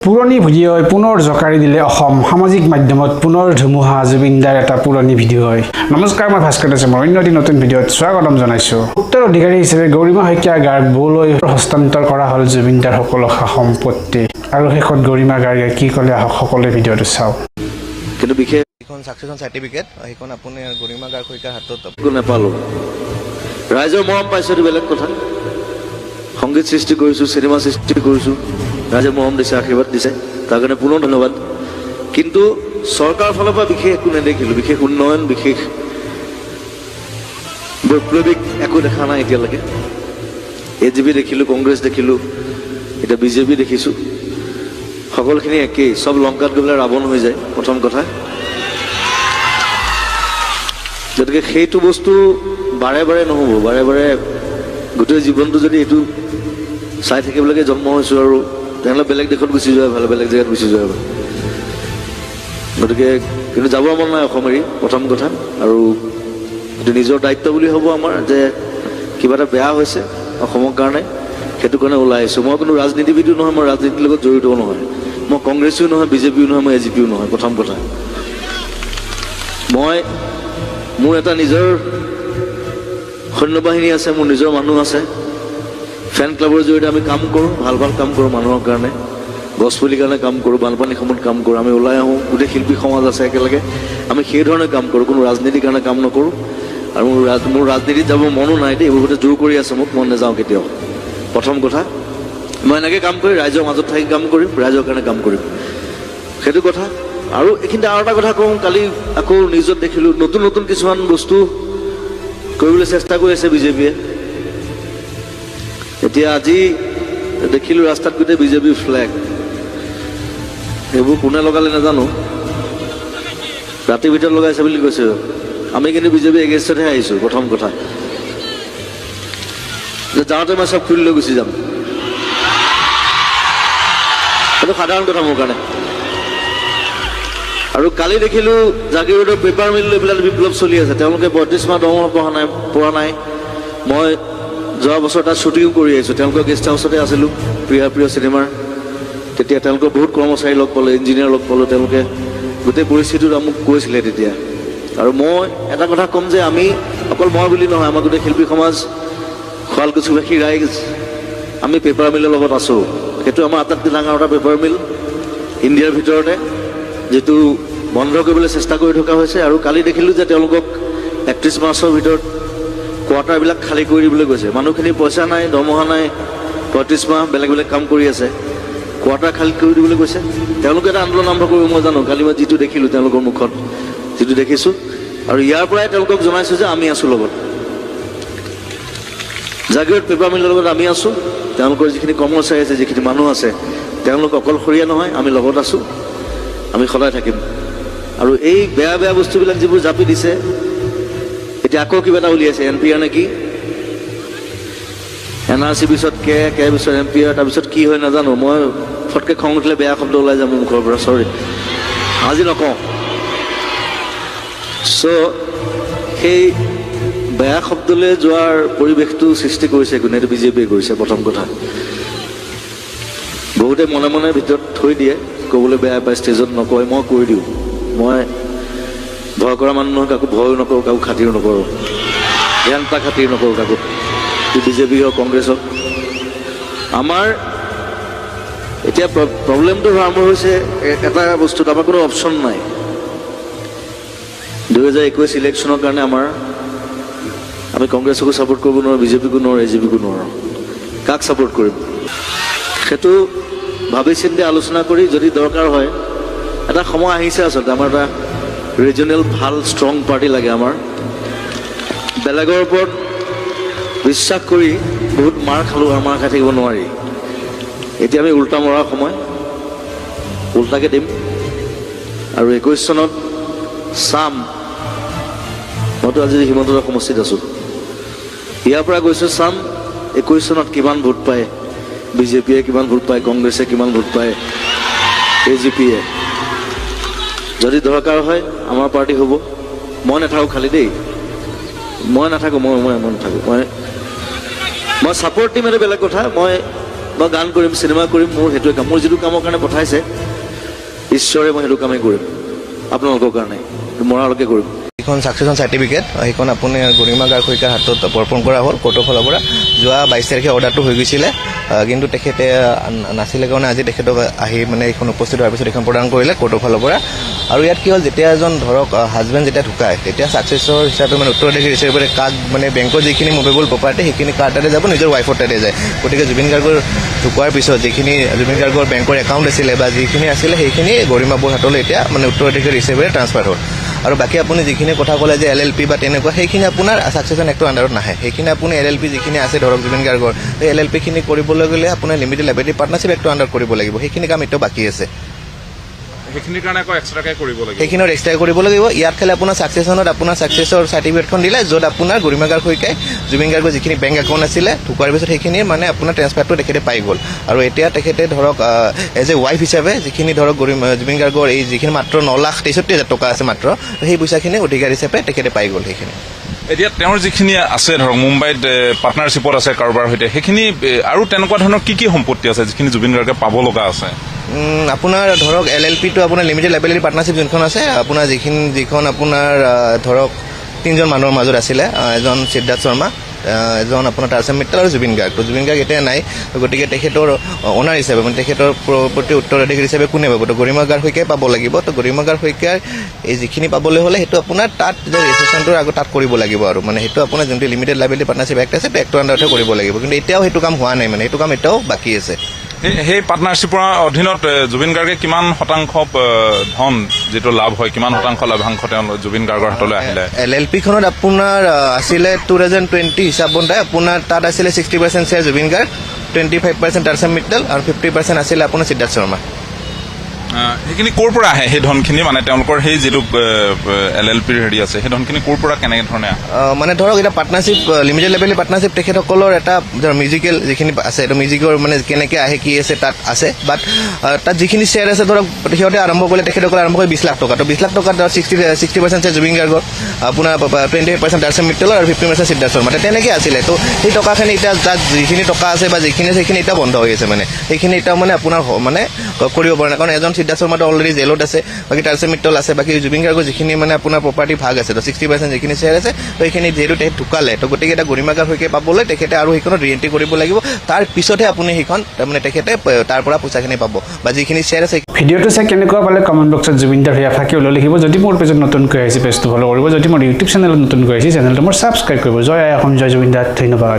পুৰণি ভিডিঅ'ই পুনৰ জকাৰি দিলে অসম সামাজিক মাধ্যমত পুনৰ ধুমুহা জুবিনদাৰ এটা পুৰণি ভিডিঅ' হয়। নমস্কাৰ, মই ভাস্কৰ দাস। মই অন্য এটি নতুন ভিডিঅ'ত স্বাগতম জনাইছোঁ। উত্তৰ অধিকাৰী হিচাপে গৰিমা শইকীয়া গাৰ্গ বৌলৈ হস্তান্তৰ কৰা হ'ল জুবিনদাৰ সকলো সা সম্পত্তি। আৰু শেষত গৰিমা গাৰ্গে কি ক'লে আহক সকলোৱে ভিডিঅ'টো চাওক। কিন্তু বিশেষ এখন সাকসেছন সাৰ্টিফিকেট সেইখন আপুনি গৰিমা গাৰ্গ শইকীয়াৰ হাতত নাপালোঁ। ৰাইজৰ মৰম পাইছোঁ, এইটো বেলেগ কথা। সংগীত সৃষ্টি কৰিছোঁ, চিনেমা সৃষ্টি কৰিছোঁ, ৰাইজে মৰম দিছে, আশীৰ্বাদ দিছে, তাৰ কাৰণে পুনৰ ধন্যবাদ। কিন্তু চৰকাৰৰ ফালৰ পৰা বিশেষ একো নেদেখিলোঁ, বিশেষ উন্নয়ন, বিশেষ বৈপ্লৱিক একো দেখা নাই এতিয়ালৈকে। AJP দেখিলোঁ, কংগ্ৰেছ দেখিলোঁ, এতিয়া BJP দেখিছোঁ। সকলোখিনি একেই, চব লংকাত গৈ পেলাই ৰাৱণ হৈ যায়, প্ৰথম কথা। গতিকে সেইটো বস্তু বাৰে বাৰে নহ'ব, বাৰে বাৰে গোটেই জীৱনটো যদি এইটো চাই থাকিবলৈকে জন্ম হৈছোঁ আৰু তেনেহ'লে বেলেগ দেশত গুচি যোৱা ভাল, বেলেগ জেগাত গুচি যোৱা ভাল। গতিকে কিন্তু যাব মন নাই অসম এৰি, প্ৰথম কথা। আৰু এইটো নিজৰ দায়িত্ব বুলি হ'ব আমাৰ, যে কিবা এটা বেয়া হৈছে অসমৰ কাৰণে, সেইটো কাৰণে ওলাই আহিছোঁ। মই কোনো ৰাজনীতিবিদো নহয়, মই ৰাজনীতিৰ লগত জড়িতও নহয়, মই কংগ্ৰেছো নহয়, BJPও নহয়, মই AJPও নহয়। প্ৰথম কথা, মোৰ এটা নিজৰ সৈন্যবাহিনী আছে, মোৰ নিজৰ মানুহ আছে। ফেন ক্লাবৰ জৰিয়তে আমি কাম কৰোঁ, ভাল ভাল কাম কৰোঁ মানুহৰ কাৰণে, গছপুলিৰ কাৰণে কাম কৰোঁ, বানপানীৰ সময়ত কাম কৰোঁ। আমি ওলাই আহোঁ, গোটেই শিল্পী সমাজ আছে একেলগে, আমি সেই ধৰণে কাম কৰোঁ, কোনো ৰাজনীতিৰ কাৰণে কাম নকৰোঁ। আৰু মোৰ ৰাজনীতিত যাব মনো নাই দেই, এইবোৰ গোটেই জোৰ কৰি আছে মোক, মই নাযাওঁ কেতিয়াও। প্ৰথম কথা, মই এনেকৈ কাম কৰি ৰাইজৰ মাজত থাকি কাম কৰিম, ৰাইজৰ কাৰণে কাম কৰিম, সেইটো কথা। আৰু এইখিনিতে আৰু এটা কথা কওঁ, কালি আকৌ নিউজত দেখিলোঁ নতুন নতুন কিছুমান বস্তু কৰিবলৈ চেষ্টা কৰি আছে BJPয়ে। এতিয়া আজি দেখিলোঁ ৰাস্তাত গোটেই BJP ফ্লেগ, সেইবোৰ কোনে লগালে নাজানো, ৰাতিৰ ভিতৰত লগাইছে বুলি কৈছে। আমি কিন্তু BJP এগেইনষ্টতহে আহিছোঁ। প্ৰথম কথা, যাওঁতে মই চব খুলি লৈ গুচি যাম, সেইটো সাধাৰণ কথা মোৰ কাৰণে। আৰু কালি দেখিলোঁ জাগিৰোডৰ পেপাৰ মিল লৈ পেলাই বিপ্লৱ চলি আছে, তেওঁলোকে 32 মাহ দৰমহা পোৱা নাই। মই যোৱা বছৰ তাত শ্বুটিঙো কৰি আহিছোঁ, তেওঁলোকৰ গেষ্ট হাউচতে আছিলোঁ, প্ৰিয় চিনেমাৰ। তেতিয়া তেওঁলোকৰ বহুত কৰ্মচাৰী লগ পালোঁ, ইঞ্জিনিয়াৰ লগ পালোঁ, তেওঁলোকে গোটেই পৰিস্থিতিটো মোক কৈছিলে তেতিয়া। আৰু মই এটা কথা ক'ম যে আমি অকল মই বুলি নহয়, আমাৰ গোটেই শিল্পী সমাজ, শুৱালকুছিবাসী ৰাইজ, আমি পেপাৰ মিলৰ লগত আছোঁ। সেইটো আমাৰ আটাইতকৈ ডাঙৰ এটা পেপাৰ মিল ইণ্ডিয়াৰ ভিতৰতে, যিটো বন্ধ কৰিবলৈ চেষ্টা কৰি থকা হৈছে। আৰু কালি দেখিলোঁ যে তেওঁলোকক 31 মাৰ্চৰ ভিতৰত কোৱাৰ্টাৰবিলাক খালী কৰি দিবলৈ কৈছে। মানুহখিনি পইচা নাই, দৰমহা নাই, 35 মাহ বেলেগ বেলেগ কাম কৰি আছে, কোৱাৰ্টাৰ খালী কৰি দিবলৈ কৈছে। তেওঁলোকে এটা আন্দোলন আৰম্ভ কৰিব, মই জানো। কালি মই যিটো দেখিলোঁ তেওঁলোকৰ মুখত, যিটো দেখিছোঁ, আৰু ইয়াৰ পৰাই তেওঁলোকক জনাইছোঁ যে আমি আছোঁ লগত, জাগিৰোড পেপাৰ মিলৰ লগত আমি আছোঁ। তেওঁলোকৰ যিখিনি কৰ্মচাৰী আছে, যিখিনি মানুহ আছে, তেওঁলোক অকলশৰীয়া নহয়, আমি লগত আছোঁ, আমি সদায় থাকিম। আৰু এই বেয়া বেয়া বস্তুবিলাক যিবোৰ জাপি দিছে, এতিয়া আকৌ কিবা এটা উলিয়াইছে, NPR নে কি, NRC পিছত কে পিছত NPR, তাৰপিছত কি হয় নাজানো। মই ফটকৈ খং উঠিলে বেয়া শব্দ ওলাই যায় মোৰ মুখৰ পৰা, চৰি, আজি নকওঁ। চ' সেই বেয়া শব্দলৈ যোৱাৰ পৰিৱেশটো সৃষ্টি কৰিছে কোনে? এইটো BJPয়ে কৰিছে। প্ৰথম কথা, বহুতে মনে মনে ভিতৰত থৈ দিয়ে, ক'বলৈ বেয়া পায়, ষ্টেজত নকয়, মই কৈ দিওঁ। মই ভয় কৰা মানুহ নহয়, কাকো ভয়ো নকৰোঁ, কাকো খাতিৰো নকৰোঁ, ধ্যানতা খাতিৰ নকৰোঁ কাকো, BJP হওক কংগ্ৰেছ হওক। আমাৰ এতিয়া প্ৰব্লেমটো আৰম্ভ হৈছে এটা বস্তুত, আমাৰ কোনো অপশ্যন নাই। 2021 ইলেকশ্যনৰ কাৰণে আমি কংগ্ৰেছকো ছাপোৰ্ট কৰিব নোৱাৰোঁ, BJPকো নোৱাৰোঁ, AJPকো নোৱাৰোঁ। কাক ছাপোৰ্ট কৰিম সেইটো ভাবি চিন্তি আলোচনা কৰি, যদি দৰকাৰ হয়, এটা সময় আহিছে আচলতে, আমাৰ এটা ৰিজনেল ভাল ষ্ট্ৰং পাৰ্টি লাগে। আমাৰ বেলেগৰ ওপৰত বিশ্বাস কৰি বহুত মাৰ খালোঁ, আৰু মাৰ খাই থাকিব নোৱাৰি। এতিয়া আমি উল্টা মৰাৰ সময়, উল্টাকৈ দিম। আৰু 21 চনত চাম, মইতো আজি হিমন্ত সমষ্টিত আছোঁ, ইয়াৰ পৰা গৈছোঁ, চাম 21 চনত কিমান ভোট পায় BJPয়ে, কিমান ভোট পায় কংগ্ৰেছে, কিমান ভোট পায় AJPয়ে। যদি দৰকাৰ হয় আমাৰ পাৰ্টি হ'ব, মই নাথাকোঁ খালি দেই, মই নাথাকোঁ, মই নাথাকোঁ, মই ছাপোৰ্ট দিম, এইটো বেলেগ কথা। মই বা গান কৰিম চিনেমা কৰিম মোৰ সেইটোৱে কাম মোৰ যিটো কামৰ কাৰণে পঠাইছে ঈশ্বৰে মই সেইটো কামেই কৰিম আপোনালোকৰ কাৰণে মৰালৈকে কৰিম এইখন ছাকচেছন চাৰ্টিফিকেট সেইখন আপুনি গৰিমা গাৰ্গ শইকীয়াৰ হাতত অৰ্পণ কৰা হ'ল কোৰ্টৰ ফালৰ পৰা যোৱা 22 তাৰিখে অৰ্ডাৰটো হৈ গৈছিলে কিন্তু তেখেতে নাছিলে কাৰণে আজি তেখেতক আহি মানে এইখন উপস্থিত হোৱাৰ পিছত এইখন প্ৰদান কৰিলে কোৰ্টৰ ফালৰ পৰা আৰু ইয়াত কি হ'ল যেতিয়া এজন ধৰক হাজবেণ্ড যেতিয়া ঢুকায় তেতিয়া ছাকচেছৰ হিচাপে মানে উত্তৰাধিকাৰী হিচাপে কাৰ্ড মানে বেংকৰ যিখিনি মুভেবল প্ৰপাৰ্টি সেইখিনি কাৰ তাতে যাব নিজৰ ৱাইফৰ তাতে যায় গতিকে জুবিন গাৰ্গৰ ঢুকোৱাৰ পিছত যিখিনি জুবিন গাৰ্গৰ বেংকৰ একাউণ্ট আছিলে বা যিখিনি আছিলে সেইখিনি গৰিমা বৌৰ হাতলৈ এতিয়া মানে উত্তৰাধিকাৰী হিচাপে ট্ৰান্সফাৰ হ'ল আৰু বাকী আপুনি যিখিনি কথা ক'লে যে LLP বা তেনেকুৱা সেইখিনি আপোনাৰ ছাকচেছন এক্টৰ আণ্ডাৰত নাহে সেইখিনি আপুনি LLP যিখিনি আছে ধৰক জুবিন গাৰ্গৰ সেই LLP খিনি কৰিবলৈ গ'লে আপোনাৰ লিমিটেড লাইবিলিটি পাৰ্টনাৰশ্বিপ এক্টৰ আণ্ডাৰত কৰিব লাগিব সেইখিনি কাম এতিয়াও বাকী আছে সেইখিনিৰ কাৰণে আকৌ এক্সট্ৰাকৈ কৰিব লাগিব সেইখিনিও এক্সট্ৰা কৰিব লাগিব ইয়াত খালি আপোনাৰ ছাকচেছনত আপোনাৰ ছাকচেছৰ চাৰ্টিফিকেটখন দিলে য'ত আপোনাৰ গৰিমা গাৰ্গ শইকীয়াই জুবিন গাৰ্গৰ যিখিনি বেংক একাউণ্ট আছিলে ঢুকোৱাৰ পিছত সেইখিনি মানে আপোনাৰ ট্ৰেন্সফাৰটো তেখেতে পাই গ'ল আৰু এতিয়া তেখেতে ধৰক এজ এ ৱাইফ হিচাপে যিখিনি ধৰক জুবিন গাৰ্গৰ এই যিখিনি মাত্ৰ 9,63,000 টকা আছে মাত্ৰ সেই পইচাখিনি অধিকাৰ হিচাপে তেখেতে পাই গ'ল সেইখিনি এতিয়া তেওঁৰ যিখিনি আছে ধৰক মুম্বাইত পাৰ্টনাৰশ্বিপত আছে কাৰোবাৰ সৈতে সেইখিনি আৰু তেনেকুৱা ধৰণৰ কি সম্পত্তি আছে যিখিনি জুবিন গাৰ্গে পাব লগা আছে আপোনাৰ ধৰক LLP টো আপোনাৰ লিমিটেড লাইবিলিটি পাৰ্টনাৰশ্বিপ যোনখন আছে আপোনাৰ যিখন আপোনাৰ ধৰক 3জন মানুহৰ মাজত আছিলে এজন সিদ্ধাৰ্থ শৰ্মা এজন আপোনাৰ টাৰ্চেম মিট্টল আৰু জুবিন গাৰ্গ জুবিন গাৰ্গ এতিয়া নাই গতিকে তেখেতৰ অনাৰ হিচাপে মানে তেখেতৰ প্ৰতি উত্তৰাধিকাৰী হিচাপে কোনে পাব তো গৰিমা গাৰ্গ শইকীয়াই পাব লাগিব তো গৰিমা গাৰ্গ শইকীয়াৰ এই যিখিনি পাবলৈ হ'লে সেইটো আপোনাৰ তাত যে ৰেজিষ্ট্ৰেশ্যনটোৰ আগত তাত কৰিব লাগিব আৰু মানে সেইটো আপোনাৰ যোনটো লিমিটেড লাইবিলিটি পাৰ্টনাৰশ্বিপ এক্ট আছে এক্টৰ আণ্ডাৰতে কৰিব লাগিব কিন্তু এতিয়াও সেইটো কাম হোৱা নাই মানে সেইটো কাম এতিয়াও বাকী আছে সেই পাৰ্টনাৰশ্বিপৰ অধীনত জুবিন গাৰ্গে কিমান শতাংশ ধন যিটো লাভ হয় কিমান শতাংশ লাভাংশ তেওঁ জুবিন গাৰ্গৰ হাতলৈ আহিলে LLP খনত আপোনাৰ আছিলে 2020 হিচাপ মতে আপোনাৰ তাত আছিলে 60% শ্বেয়াৰ জুবিন গাৰ্গ 25% টাৰ্চেম মিট্টল আৰু 50% আছিলে আপোনাৰ সিদ্ধাৰ্থ শৰ্মা সেইখিনি ক'ৰ পৰা আহে সেই ধনখিনি মানে তেওঁলোকৰ সেই যিটো LLPৰ হেৰি আছে সেই ধনখিনি ক'ৰ পৰা কেনেকে ধৰণে আহে মানে ধৰক এটা পাৰ্টনাৰশ্বিপ লিমিটেড লাইবিলিটি পাৰ্টনাৰশ্বিপ তেখেতসকলৰ এটা মিউজিকেল যিখিনি আছে এইটো মিউজিকৰ মানে কেনেকে আহে কি আছে তাত আছে বাট তাত যিখিনি শ্বেয়াৰ আছে ধৰক সিহঁতে আৰম্ভ কৰিলে তেখেতসকলে আৰম্ভ কৰি 20 লাখ টকা তো 20 লাখ টকা ধৰক 60% শ্বেয়াৰ জুবিন গাৰ্গৰ আপোনাৰ 28% টাৰ্চেম মিট্টলৰ আৰু 50% সিদ্ধাৰ্থ শৰ্মা তেনেকে আছিলে তো সেই টকাখিনি এতিয়া তাত যিখিনি টকা আছে বা যিখিনি আছে সেইখিনি এতিয়া বন্ধ হৈ আছে মানে সেইখিনি এতিয়া মানে আপোনাৰ মানে কৰিব পৰা নাই কাৰণ এজন সিদ্ধাৰ্থ শৰ্মাটো অলৰেডি জেলত আছে বাকী টাৰ্চেম মিট্টল আছে বাকী জুবিন গাৰ্গৰ যিখিনি মানে আপোনাৰ প্ৰপাৰ্টি ভাগ আছে তো 60% যিখিনি শ্বেয়াৰ আছে তো সেইখিনি যিহেতু তেখেত ঢুকালে তো গতিকে এটা গৰিমা গাৰ্গ শইকীয়াই পাবলৈ তেখেতে আৰু সেইখনত ৰিএণ্ট্ৰি কৰিব লাগিব তাৰ পিছতহে আপুনি সেইখন তাৰমানে তেখেতে তাৰ পৰা পইচাখিনি পাব বা যিখিনি শ্বেয়াৰ আছে ভিডিঅ'টো চাই কেনেকুৱা পালে কমেণ্ট বক্সত জুবিনদাৰ হৈ ফাঁকি ওলাই লিখিব যদি মোৰ পেজত নতুনকৈ আহিছে পেজটো ফ'ল' কৰিব যদি মোৰ ইউটিউব চেনেলত নতুনকৈ আহিছে চেনেলটো মোৰ ছাবস্ক্ৰাইব কৰিব জয় আই অসম জয় জুবিনদাৰ ধন্যবাদ